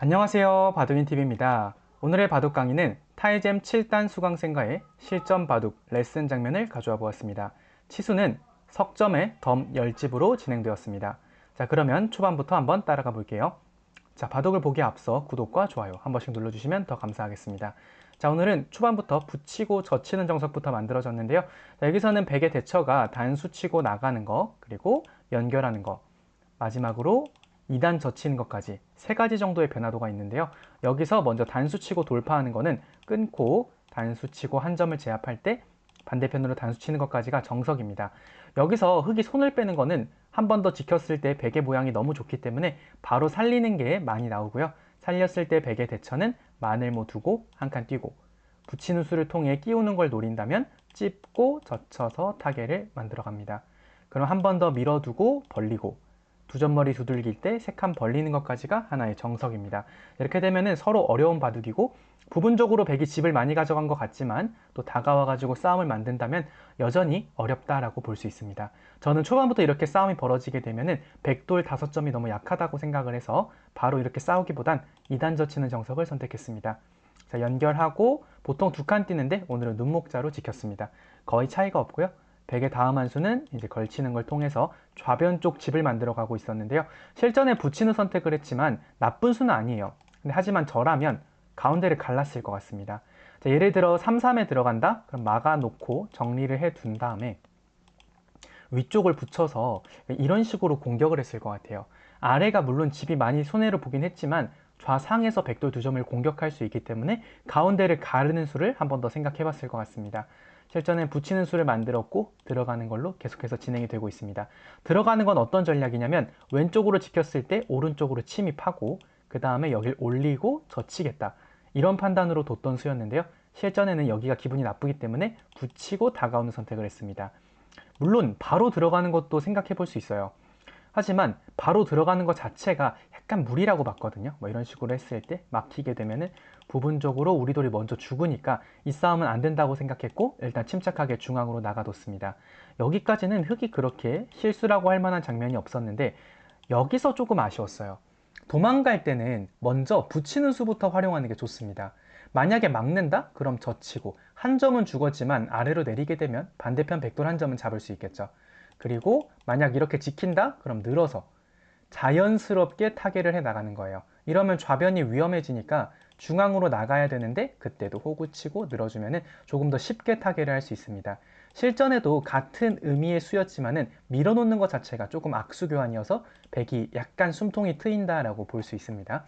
안녕하세요, 바둑인TV입니다. 오늘의 바둑 강의는 타이잼 7단 수강생과의 실전 바둑 레슨 장면을 가져와 보았습니다. 치수는 석점의 덤 10집으로 진행되었습니다. 자, 그러면 초반부터 한번 따라가 볼게요. 자, 바둑을 보기에 앞서 구독과 좋아요 한 번씩 눌러주시면 더 감사하겠습니다. 자, 오늘은 초반부터 붙이고 젖히는 정석부터 만들어졌는데요. 자, 여기서는 백의 대처가 단수 치고 나가는 거, 그리고 연결하는 거, 마지막으로 2단 젖히는 것까지 3가지 정도의 변화도가 있는데요. 여기서 먼저 단수 치고 돌파하는 거는 끊고 단수 치고 한 점을 제압할 때 반대편으로 단수 치는 것까지가 정석입니다. 여기서 흙이 손을 빼는 거는 한 번 더 지켰을 때 백의 모양이 너무 좋기 때문에 바로 살리는 게 많이 나오고요. 살렸을 때 백의 대처는 마늘모 두고 한 칸 뛰고, 붙이는 수를 통해 끼우는 걸 노린다면 찝고 젖혀서 타개를 만들어 갑니다. 그럼 한 번 더 밀어두고 벌리고, 두 점머리 두들길 때 3칸 벌리는 것까지가 하나의 정석입니다. 이렇게 되면은 서로 어려운 바둑이고, 부분적으로 백이 집을 많이 가져간 것 같지만 또 다가와가지고 싸움을 만든다면 여전히 어렵다라고 볼 수 있습니다. 저는 초반부터 이렇게 싸움이 벌어지게 되면은 백돌 5점이 너무 약하다고 생각을 해서 바로 이렇게 싸우기보단 2단 젖히는 정석을 선택했습니다. 자, 연결하고 보통 2칸 뛰는데 오늘은 눈목자로 지켰습니다. 거의 차이가 없고요. 백의 다음 한 수는 이제 걸치는 걸 통해서 좌변 쪽 집을 만들어 가고 있었는데요. 실전에 붙이는 선택을 했지만 나쁜 수는 아니에요. 근데 하지만 저라면 가운데를 갈랐을 것 같습니다. 자, 예를 들어 3-3에 들어간다? 그럼 막아놓고 정리를 해 둔 다음에 위쪽을 붙여서 이런 식으로 공격을 했을 것 같아요. 아래가 물론 집이 많이 손해를 보긴 했지만 좌상에서 백돌 2점을 공격할 수 있기 때문에 가운데를 가르는 수를 한 번 더 생각해 봤을 것 같습니다. 실전에 붙이는 수를 만들었고 들어가는 걸로 계속해서 진행이 되고 있습니다. 들어가는 건 어떤 전략이냐면 왼쪽으로 지켰을 때 오른쪽으로 침입하고 그 다음에 여길 올리고 젖히겠다. 이런 판단으로 뒀던 수였는데요. 실전에는 여기가 기분이 나쁘기 때문에 붙이고 다가오는 선택을 했습니다. 물론 바로 들어가는 것도 생각해 볼 수 있어요. 하지만 바로 들어가는 것 자체가 약간 무리라고 봤거든요. 뭐 이런 식으로 했을 때 막히게 되면은 부분적으로 우리 돌이 먼저 죽으니까 이 싸움은 안 된다고 생각했고 일단 침착하게 중앙으로 나가뒀습니다. 여기까지는 흙이 그렇게 실수라고 할 만한 장면이 없었는데 여기서 조금 아쉬웠어요. 도망갈 때는 먼저 붙이는 수부터 활용하는 게 좋습니다. 만약에 막는다? 그럼 젖히고 한 점은 죽었지만 아래로 내리게 되면 반대편 백돌 한 점은 잡을 수 있겠죠. 그리고 만약 이렇게 지킨다? 그럼 늘어서 자연스럽게 타개를 해 나가는 거예요. 이러면 좌변이 위험해지니까 중앙으로 나가야 되는데 그때도 호구치고 늘어주면 조금 더 쉽게 타개를 할 수 있습니다. 실전에도 같은 의미의 수였지만은 밀어놓는 것 자체가 조금 악수교환이어서 백이 약간 숨통이 트인다라고 볼 수 있습니다.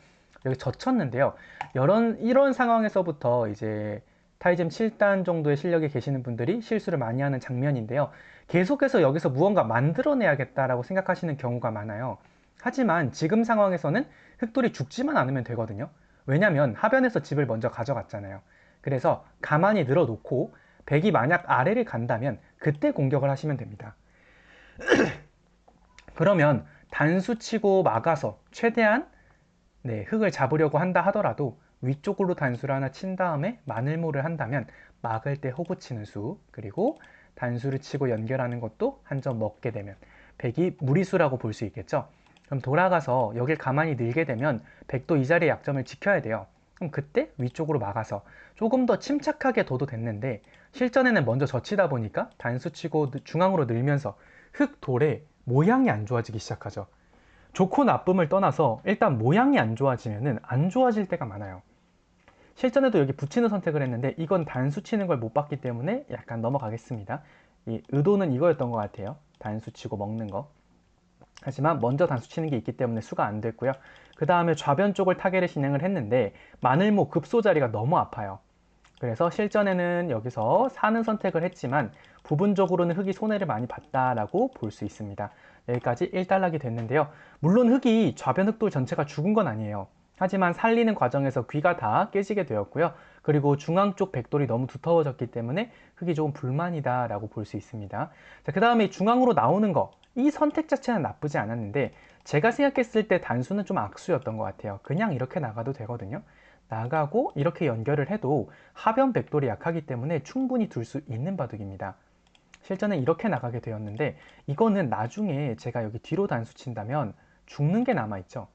여기 젖혔는데요. 이런 상황에서부터 이제 타이잼 7단 정도의 실력이 계시는 분들이 실수를 많이 하는 장면인데요. 계속해서 여기서 무언가 만들어내야겠다라고 생각하시는 경우가 많아요. 하지만 지금 상황에서는 흑돌이 죽지만 않으면 되거든요. 왜냐면 하변에서 집을 먼저 가져갔잖아요. 그래서 가만히 늘어놓고 백이 만약 아래를 간다면 그때 공격을 하시면 됩니다. 그러면 단수 치고 막아서 최대한 흙을 잡으려고 한다 하더라도 위쪽으로 단수를 하나 친 다음에 마늘모를 한다면 막을 때 호구 치는 수, 그리고 단수를 치고 연결하는 것도 한 점 먹게 되면 백이 무리수라고 볼 수 있겠죠. 그럼 돌아가서 여길 가만히 늘게 되면 백도 이 자리의 약점을 지켜야 돼요. 그럼 그때 위쪽으로 막아서 조금 더 침착하게 둬도 됐는데 실전에는 먼저 젖히다 보니까 단수 치고 중앙으로 늘면서 흙 돌의 모양이 안 좋아지기 시작하죠. 좋고 나쁨을 떠나서 일단 모양이 안 좋아지면은 안 좋아질 때가 많아요. 실전에도 여기 붙이는 선택을 했는데 이건 단수 치는 걸 못 봤기 때문에 약간 넘어가겠습니다. 이 의도는 이거였던 것 같아요. 단수 치고 먹는 거. 하지만 먼저 단수 치는 게 있기 때문에 수가 안 됐고요. 그 다음에 좌변 쪽을 타겟을 진행을 했는데 마늘모 급소 자리가 너무 아파요. 그래서 실전에는 여기서 사는 선택을 했지만 부분적으로는 흙이 손해를 많이 봤다라고 볼 수 있습니다. 여기까지 1단락이 됐는데요. 물론 흙이 좌변 흙돌 전체가 죽은 건 아니에요. 하지만 살리는 과정에서 귀가 다 깨지게 되었고요. 그리고 중앙 쪽 백돌이 너무 두터워졌기 때문에 흙이 조금 불만이다 라고 볼 수 있습니다. 자, 그 다음에 중앙으로 나오는 거. 이 선택 자체는 나쁘지 않았는데 제가 생각했을 때 단수는 좀 악수였던 것 같아요. 그냥 이렇게 나가도 되거든요. 나가고 이렇게 연결을 해도 하변 백돌이 약하기 때문에 충분히 둘 수 있는 바둑입니다. 실전에 이렇게 나가게 되었는데 이거는 나중에 제가 여기 뒤로 단수 친다면 죽는 게 남아있죠.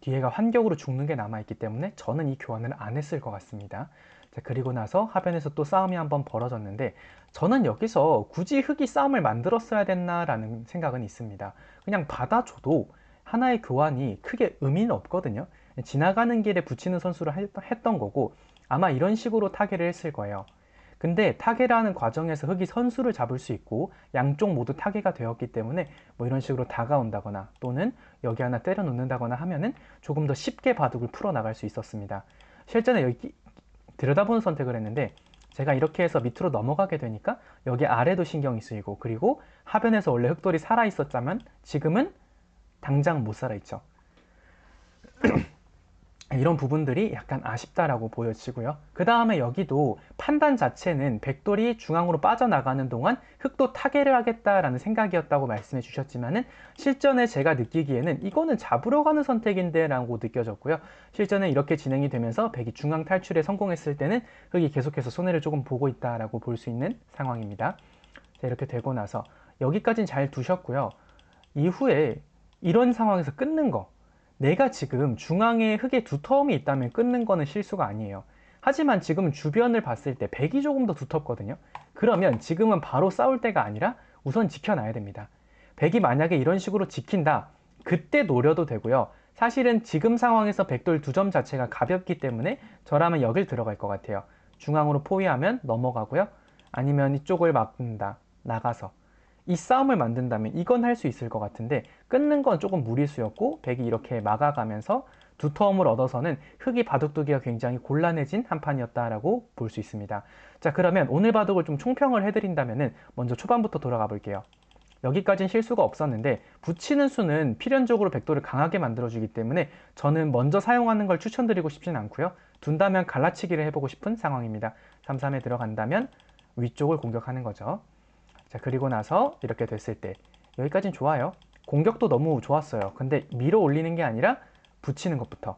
뒤에가 환경으로 죽는 게 남아있기 때문에 저는 이 교환을 안 했을 것 같습니다. 자, 그리고 나서 하변에서 또 싸움이 한번 벌어졌는데 저는 여기서 굳이 흙이 싸움을 만들었어야 됐나라는 생각은 있습니다. 그냥 받아줘도 하나의 교환이 크게 의미는 없거든요. 지나가는 길에 붙이는 선수를 했던 거고 아마 이런 식으로 타개를 했을 거예요. 근데 타개를 하는 과정에서 흙이 선수를 잡을 수 있고 양쪽 모두 타개가 되었기 때문에 뭐 이런 식으로 다가온다거나 또는 여기 하나 때려 놓는다거나 하면은 조금 더 쉽게 바둑을 풀어나갈 수 있었습니다. 실전에 여기 들여다보는 선택을 했는데 제가 이렇게 해서 밑으로 넘어가게 되니까 여기 아래도 신경이 쓰이고 그리고 하변에서 원래 흙돌이 살아 있었다면 지금은 당장 못 살아 있죠. 이런 부분들이 약간 아쉽다라고 보여지고요. 그 다음에 여기도 판단 자체는 백돌이 중앙으로 빠져나가는 동안 흙도 타개를 하겠다라는 생각이었다고 말씀해 주셨지만은 실전에 제가 느끼기에는 이거는 잡으러 가는 선택인데 라고 느껴졌고요. 실전에 이렇게 진행이 되면서 백이 중앙 탈출에 성공했을 때는 흙이 계속해서 손해를 조금 보고 있다라고 볼 수 있는 상황입니다. 자, 이렇게 되고 나서 여기까지는 잘 두셨고요. 이후에 이런 상황에서 끊는 거, 내가 지금 중앙에 흙에 두터움이 있다면 끊는 거는 실수가 아니에요. 하지만 지금 주변을 봤을 때 백이 조금 더 두텁거든요. 그러면 지금은 바로 싸울 때가 아니라 우선 지켜놔야 됩니다. 백이 만약에 이런 식으로 지킨다, 그때 노려도 되고요. 사실은 지금 상황에서 백돌 2점 자체가 가볍기 때문에 저라면 여길 들어갈 것 같아요. 중앙으로 포위하면 넘어가고요. 아니면 이쪽을 막는다, 나가서. 이 싸움을 만든다면 이건 할 수 있을 것 같은데 끊는 건 조금 무리수였고 백이 이렇게 막아가면서 두터움을 얻어서는 흙이 바둑두기가 굉장히 곤란해진 한 판이었다라고 볼 수 있습니다. 자, 그러면 오늘 바둑을 좀 총평을 해드린다면 먼저 초반부터 돌아가 볼게요. 여기까지는 실수가 없었는데 붙이는 수는 필연적으로 백돌을 강하게 만들어주기 때문에 저는 먼저 사용하는 걸 추천드리고 싶진 않고요. 둔다면 갈라치기를 해보고 싶은 상황입니다. 3-3에 들어간다면 위쪽을 공격하는 거죠. 자, 그리고 나서 이렇게 됐을 때 여기까지는 좋아요. 공격도 너무 좋았어요. 근데 밀어 올리는 게 아니라 붙이는 것부터.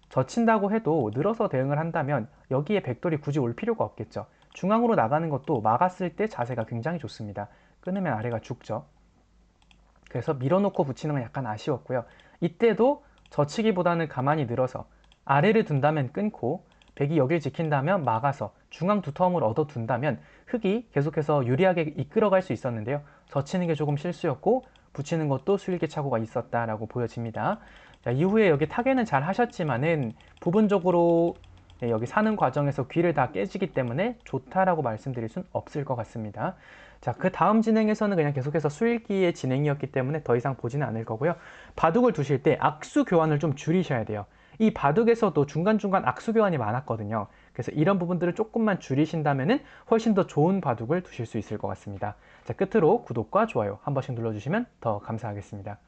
젖힌다고 해도 늘어서 대응을 한다면 여기에 백돌이 굳이 올 필요가 없겠죠. 중앙으로 나가는 것도 막았을 때 자세가 굉장히 좋습니다. 끊으면 아래가 죽죠. 그래서 밀어놓고 붙이는 건 약간 아쉬웠고요. 이때도 젖히기보다는 가만히 늘어서 아래를 둔다면 끊고 백이 여길 지킨다면 막아서 중앙 두터움을 얻어둔다면 흙이 계속해서 유리하게 이끌어갈 수 있었는데요. 젖히는 게 조금 실수였고 붙이는 것도 수일기착오가 있었다라고 보여집니다. 자, 이후에 여기 타개는 잘 하셨지만은 부분적으로 여기 사는 과정에서 귀를 다 깨지기 때문에 좋다라고 말씀드릴 순 없을 것 같습니다. 자, 그 다음 진행에서는 그냥 계속해서 수일기의 진행이었기 때문에 더 이상 보지는 않을 거고요. 바둑을 두실 때 악수 교환을 좀 줄이셔야 돼요. 이 바둑에서도 중간중간 악수 교환이 많았거든요. 그래서 이런 부분들을 조금만 줄이신다면 훨씬 더 좋은 바둑을 두실 수 있을 것 같습니다. 자, 끝으로 구독과 좋아요 한 번씩 눌러주시면 더 감사하겠습니다.